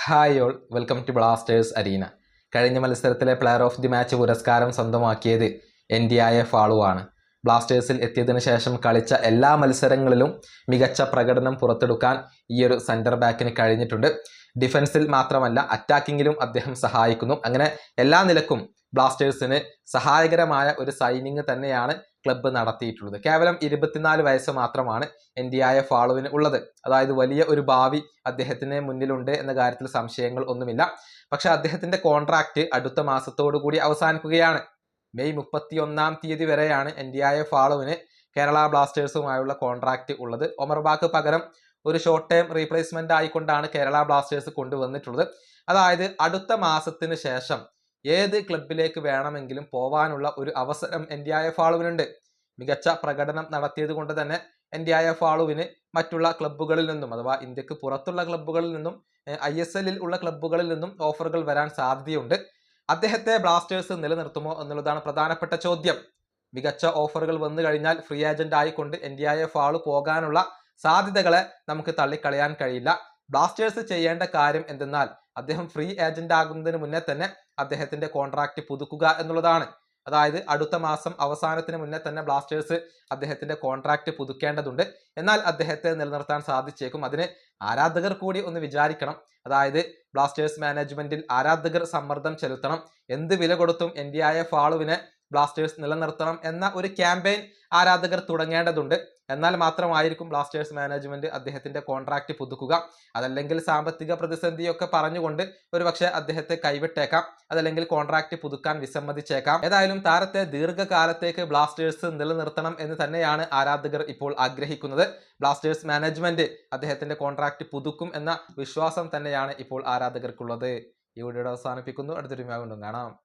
Hi all, welcome to Blasters Arena. കഴിഞ്ഞ മത്സരത്തിലെ player of the match പുരസ്കാരം സ്വന്തമാക്കിയത് NDIA ഫാളുവാണ്. ബ്ലാസ്റ്റേഴ്സിൽ എത്തിയതിനു ശേഷം കളിച്ച എല്ലാ മത്സരങ്ങളിലും മികച്ച പ്രകടനം പുറത്തെടുക്കാൻ ഈയൊരു സെൻറ്റർ ബാക്കിന് കഴിഞ്ഞിട്ടുണ്ട്. ഡിഫൻസിൽ മാത്രമല്ല, അറ്റാക്കിങ്ങിലും അദ്ദേഹം സഹായിക്കുന്നു. അങ്ങനെ എല്ലാ നിലക്കും ബ്ലാസ്റ്റേഴ്സിന് സഹായകരമായ ഒരു സൈനിങ് തന്നെയാണ് ക്ലബ്ബ് നടത്തിയിട്ടുള്ളത്. കേവലം 24 വയസ്സ് മാത്രമാണ് NDIA ഫാളുവിന് ഉള്ളത്. അതായത് വലിയ ഒരു ഭാവി അദ്ദേഹത്തിന് മുന്നിലുണ്ട് എന്ന കാര്യത്തിൽ സംശയങ്ങൾ ഒന്നുമില്ല. പക്ഷെ അദ്ദേഹത്തിന്റെ കോൺട്രാക്ട് അടുത്ത മാസത്തോടു കൂടി അവസാനിക്കുകയാണ്. മെയ് 31-ാം തീയതി വരെയാണ് NDIA ഫാളുവിന് കേരള ബ്ലാസ്റ്റേഴ്സുമായുള്ള കോൺട്രാക്ട് ഉള്ളത്. ഒമർ ബാക്ക് പകരം ഒരു ഷോർട്ട് ടേം റീപ്ലേസ്മെന്റ് ആയിക്കൊണ്ടാണ് കേരള ബ്ലാസ്റ്റേഴ്സ് കൊണ്ടുവന്നിട്ടുള്ളത്. അതായത് അടുത്ത മാസത്തിന് ശേഷം ഏത് ക്ലബിലേക്ക് വേണമെങ്കിലും പോവാനുള്ള ഒരു അവസരം NDIA ഫാളുവിനുണ്ട്. മികച്ച പ്രകടനം നടത്തിയത് കൊണ്ട് തന്നെ NDIA ഫാളുവിന് മറ്റുള്ള ക്ലബ്ബുകളിൽ നിന്നും, അഥവാ ഇന്ത്യക്ക് പുറത്തുള്ള ക്ലബ്ബുകളിൽ നിന്നും, ISL ഉള്ള ക്ലബ്ബുകളിൽ നിന്നും ഓഫറുകൾ വരാൻ സാധ്യതയുണ്ട്. അദ്ദേഹത്തെ ബ്ലാസ്റ്റേഴ്സ് നിലനിർത്തുമോ എന്നുള്ളതാണ് പ്രധാനപ്പെട്ട ചോദ്യം. മികച്ച ഓഫറുകൾ വന്നു കഴിഞ്ഞാൽ ഫ്രീ ഏജന്റ് ആയിക്കൊണ്ട് NDIA ഫാളു പോകാനുള്ള സാധ്യതകളെ നമുക്ക് തള്ളിക്കളയാൻ കഴിയില്ല. ബ്ലാസ്റ്റേഴ്സ് ചെയ്യേണ്ട കാര്യം എന്തെന്നാൽ അദ്ദേഹം ഫ്രീ ഏജന്റ് ആകുന്നതിന് മുന്നേ തന്നെ അദ്ദേഹത്തിന്റെ കോൺട്രാക്ട് പുതുക്കുക എന്നുള്ളതാണ്. അതായത് അടുത്ത മാസം അവസാനത്തിന് മുന്നേ തന്നെ ബ്ലാസ്റ്റേഴ്സ് അദ്ദേഹത്തിന്റെ കോൺട്രാക്ട് പുതുക്കേണ്ടതുണ്ട്. എന്നാൽ അദ്ദേഹത്തെ നിലനിർത്താൻ സാധിച്ചേക്കും. അതിന് ആരാധകർ കൂടി ഒന്ന് വിചാരിക്കണം. അതായത് ബ്ലാസ്റ്റേഴ്സ് മാനേജ്മെന്റിൽ ആരാധകർ സമ്മർദ്ദം ചെലുത്തണം. എന്ത് വില കൊടുത്തും NDIA ഫാളുവിനെ ബ്ലാസ്റ്റേഴ്സ് നിലനിർത്തണം എന്ന ഒരു ക്യാമ്പയിൻ ആരാധകർ തുടങ്ങേണ്ടതുണ്ട്. എന്നാൽ മാത്രമായിരിക്കും ബ്ലാസ്റ്റേഴ്സ് മാനേജ്മെന്റ് അദ്ദേഹത്തിന്റെ കോൺട്രാക്ട് പുതുക്കുക. അതല്ലെങ്കിൽ സാമ്പത്തിക പ്രതിസന്ധിയൊക്കെ പറഞ്ഞുകൊണ്ട് ഒരുപക്ഷെ അദ്ദേഹത്തെ കൈവിട്ടേക്കാം. അതല്ലെങ്കിൽ കോൺട്രാക്ട് പുതുക്കാൻ വിസമ്മതിച്ചേക്കാം. ഏതായാലും താരത്തെ ദീർഘകാലത്തേക്ക് ബ്ലാസ്റ്റേഴ്സ് നിലനിർത്തണം എന്ന് തന്നെയാണ് ആരാധകർ ഇപ്പോൾ ആഗ്രഹിക്കുന്നത്. ബ്ലാസ്റ്റേഴ്സ് മാനേജ്മെന്റ് അദ്ദേഹത്തിന്റെ കോൺട്രാക്ട് പുതുക്കും എന്ന വിശ്വാസം തന്നെയാണ് ഇപ്പോൾ ആരാധകർക്കുള്ളത്. ഈ വീഡിയോ അവസാനിപ്പിക്കുന്നു. അടുത്തൊരു വീഡിയോ കാണാം.